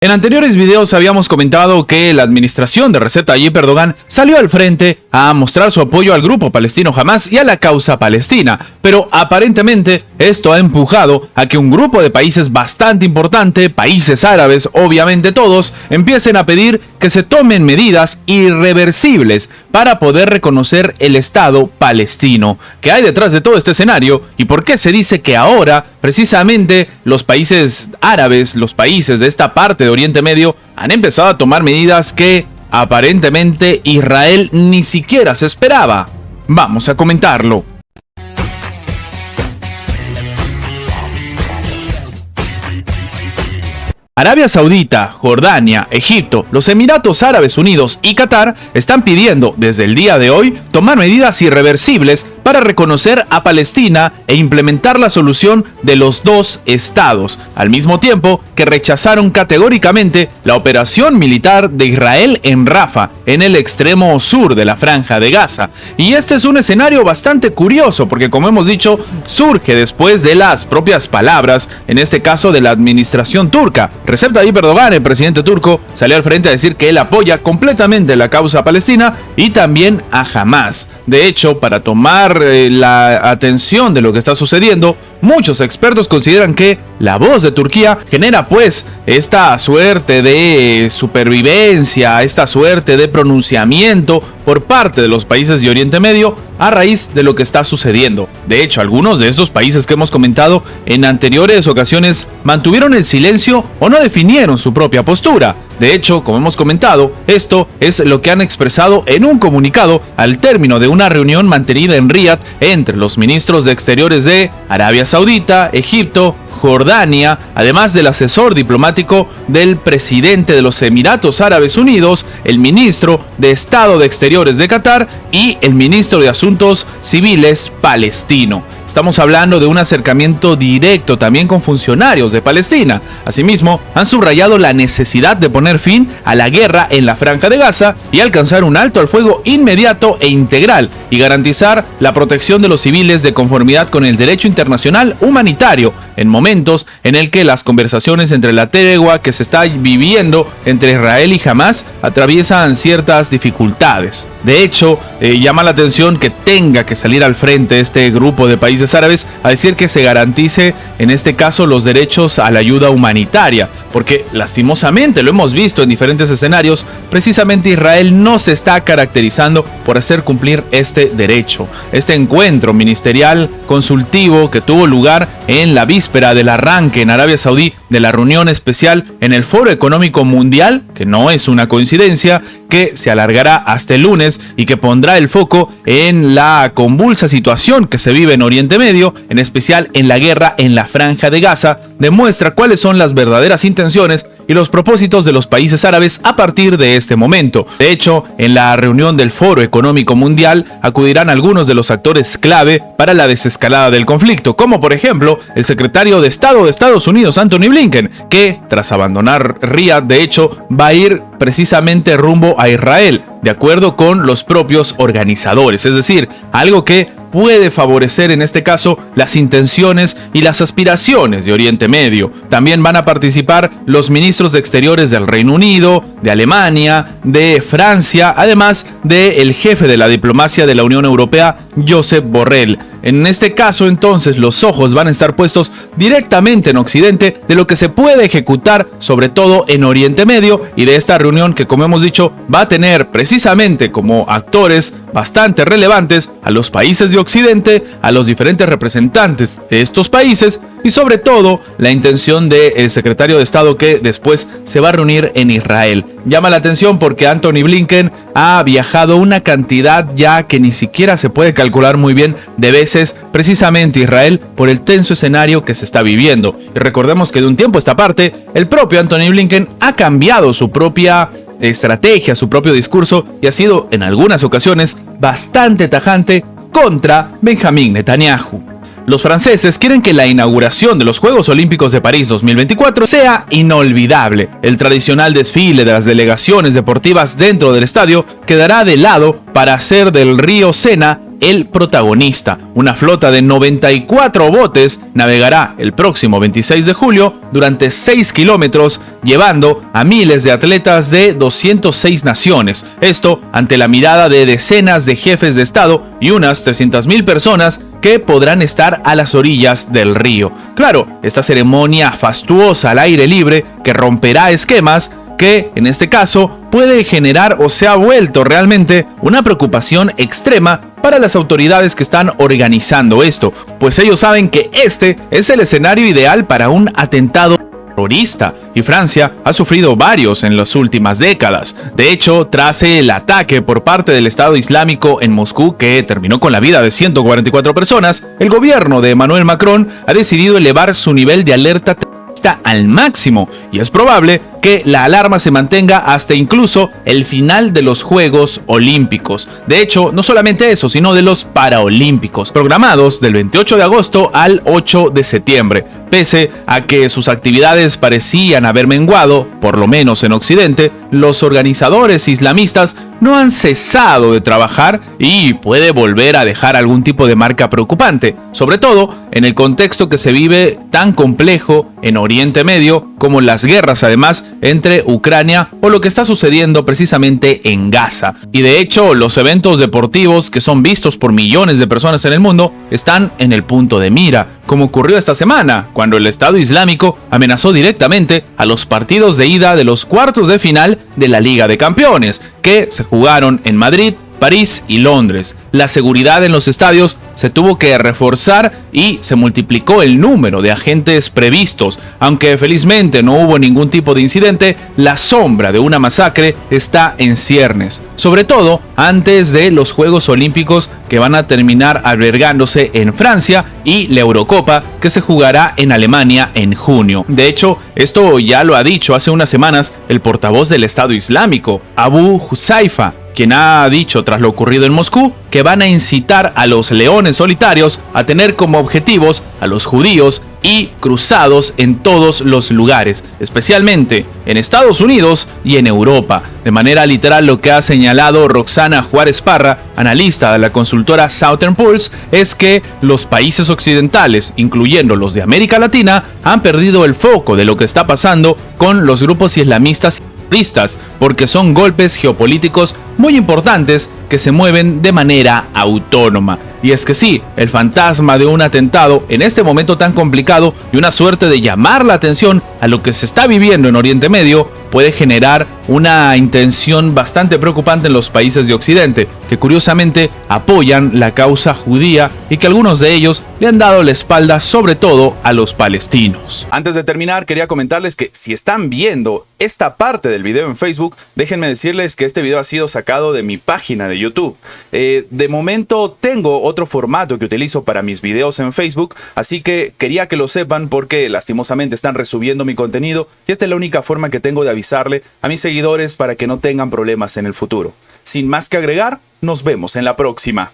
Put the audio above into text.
En anteriores videos habíamos comentado que la administración de Recep Tayyip Erdogan salió al frente a mostrar su apoyo al grupo palestino Hamas y a la causa palestina, pero aparentemente esto ha empujado a que un grupo de países bastante importante, países árabes obviamente todos, empiecen a pedir que se tomen medidas irreversibles para poder reconocer el Estado palestino. ¿Qué hay detrás de todo este escenario y por qué se dice que ahora precisamente los países árabes, los países de esta parte de Oriente Medio, han empezado a tomar medidas que aparentemente Israel ni siquiera se esperaba? Vamos a comentarlo. Arabia Saudita, Jordania, Egipto, los Emiratos Árabes Unidos y Qatar están pidiendo desde el día de hoy tomar medidas irreversibles para reconocer a Palestina e implementar la solución de los dos estados, al mismo tiempo que rechazaron categóricamente la operación militar de Israel en Rafah, en el extremo sur de la Franja de Gaza. Y este es un escenario bastante curioso porque, como hemos dicho, surge después de las propias palabras, en este caso de la administración turca. Recep Tayyip Erdogan, el presidente turco, salió al frente a decir que él apoya completamente la causa palestina y también a Hamas. De hecho, para tomar la atención de lo que está sucediendo, muchos expertos consideran que la voz de Turquía genera pues esta suerte de supervivencia, esta suerte de pronunciamiento por parte de los países de Oriente Medio a raíz de lo que está sucediendo. De hecho, algunos de estos países que hemos comentado en anteriores ocasiones mantuvieron el silencio o no definieron su propia postura. De hecho, como hemos comentado, esto es lo que han expresado en un comunicado al término de una reunión mantenida en Riad entre los ministros de Exteriores de Arabia Saudita, Egipto, Jordania, además del asesor diplomático del presidente de los Emiratos Árabes Unidos, el ministro de Estado de Exteriores de Qatar y el ministro de Asuntos Civiles palestino. Estamos hablando de un acercamiento directo también con funcionarios de Palestina. Asimismo, han subrayado la necesidad de poner fin a la guerra en la Franja de Gaza y alcanzar un alto al fuego inmediato e integral y garantizar la protección de los civiles de conformidad con el derecho internacional humanitario en momentos en el que las conversaciones entre la tregua que se está viviendo entre Israel y Hamas atraviesan ciertas dificultades. De hecho, llama la atención que tenga que salir al frente este grupo de países árabes a decir que se garantice en este caso los derechos a la ayuda humanitaria, porque lastimosamente lo hemos visto en diferentes escenarios, precisamente Israel no se está caracterizando por hacer cumplir este derecho. Este encuentro ministerial consultivo que tuvo lugar en la víspera del arranque en Arabia Saudí de la reunión especial en el Foro Económico Mundial, que no es una coincidencia, que se alargará hasta el lunes y que pondrá el foco en la convulsa situación que se vive en Oriente Medio, en especial en la guerra en la Franja de Gaza, demuestra cuáles son las verdaderas intenciones y los propósitos de los países árabes a partir de este momento. De hecho, en la reunión del Foro Económico Mundial acudirán algunos de los actores clave para la desescalada del conflicto, como por ejemplo el secretario de Estado de Estados Unidos, Antony Blinken, que tras abandonar Riad, de hecho, va a ir precisamente rumbo a Israel, de acuerdo con los propios organizadores, es decir, algo que puede favorecer en este caso las intenciones y las aspiraciones de Oriente Medio. También van a participar los ministros de Exteriores del Reino Unido, de Alemania, de Francia, además del jefe de la diplomacia de la Unión Europea, Josep Borrell. En este caso, entonces, los ojos van a estar puestos directamente en Occidente de lo que se puede ejecutar, sobre todo en Oriente Medio, y de esta reunión que, como hemos dicho, va a tener precisamente como actores bastante relevantes a los países de Occidente, a los diferentes representantes de estos países y sobre todo la intención del secretario de Estado que después se va a reunir en Israel. Llama la atención porque Antony Blinken ha viajado una cantidad ya que ni siquiera se puede calcular muy bien de veces precisamente Israel por el tenso escenario que se está viviendo. Y recordemos que de un tiempo a esta parte el propio Antony Blinken ha cambiado su propia estrategia, su propio discurso y ha sido en algunas ocasiones bastante tajante contra Benjamín Netanyahu. Los franceses quieren que la inauguración de los Juegos Olímpicos de París 2024 sea inolvidable. El tradicional desfile de las delegaciones deportivas dentro del estadio quedará de lado para hacer del río Sena el protagonista. Una flota de 94 botes navegará el próximo 26 de julio durante 6 kilómetros, llevando a miles de atletas de 206 naciones. Esto ante la mirada de decenas de jefes de Estado y unas 300.000 personas que podrán estar a las orillas del río. Claro, esta ceremonia fastuosa al aire libre que romperá esquemas, que en este caso puede generar o se ha vuelto realmente una preocupación extrema para las autoridades que están organizando esto, pues ellos saben que este es el escenario ideal para un atentado terrorista, y Francia ha sufrido varios en las últimas décadas. De hecho, tras el ataque por parte del Estado Islámico en Moscú, que terminó con la vida de 144 personas, el gobierno de Emmanuel Macron ha decidido elevar su nivel de alerta al máximo, y es probable que la alarma se mantenga hasta incluso el final de los Juegos Olímpicos. De hecho, no solamente eso, sino de los Paraolímpicos, programados del 28 de agosto al 8 de septiembre. Pese a que sus actividades parecían haber menguado, por lo menos en Occidente, los organizadores islamistas no han cesado de trabajar y puede volver a dejar algún tipo de marca preocupante, sobre todo en el contexto que se vive tan complejo en Oriente Medio, como las guerras además entre Ucrania o lo que está sucediendo precisamente en Gaza. Y de hecho, los eventos deportivos que son vistos por millones de personas en el mundo están en el punto de mira, como ocurrió esta semana, cuando el Estado Islámico amenazó directamente a los partidos de ida de los cuartos de final de la Liga de Campeones, que se jugaron en Madrid, París y Londres. La seguridad en los estadios se tuvo que reforzar y se multiplicó el número de agentes previstos. Aunque felizmente no hubo ningún tipo de incidente, la sombra de una masacre está en ciernes, sobre todo antes de los Juegos Olímpicos que van a terminar albergándose en Francia y la Eurocopa que se jugará en Alemania en junio. De hecho, esto ya lo ha dicho hace unas semanas el portavoz del Estado Islámico, Abu Huzaifa, quien ha dicho tras lo ocurrido en Moscú que van a incitar a los leones solitarios a tener como objetivos a los judíos y cruzados en todos los lugares, especialmente en Estados Unidos y en Europa. De manera literal, lo que ha señalado Roxana Juárez Parra, analista de la consultora Southern Pulse, es que los países occidentales, incluyendo los de América Latina, han perdido el foco de lo que está pasando con los grupos islamistas, porque son golpes geopolíticos muy importantes que se mueven de manera autónoma. Y es que sí, el fantasma de un atentado en este momento tan complicado y una suerte de llamar la atención a lo que se está viviendo en Oriente Medio puede generar una intención bastante preocupante en los países de Occidente, que curiosamente apoyan la causa judía y que algunos de ellos le han dado la espalda sobre todo a los palestinos. Antes de terminar, quería comentarles que si están viendo esta parte del video en Facebook, déjenme decirles que este video ha sido sacado de mi página de YouTube. De momento tengo otro formato que utilizo para mis videos en Facebook, así que quería que lo sepan porque lastimosamente están resubiendo mi contenido y esta es la única forma que tengo de avisarle a mis seguidores para que no tengan problemas en el futuro. Sin más que agregar, nos vemos en la próxima.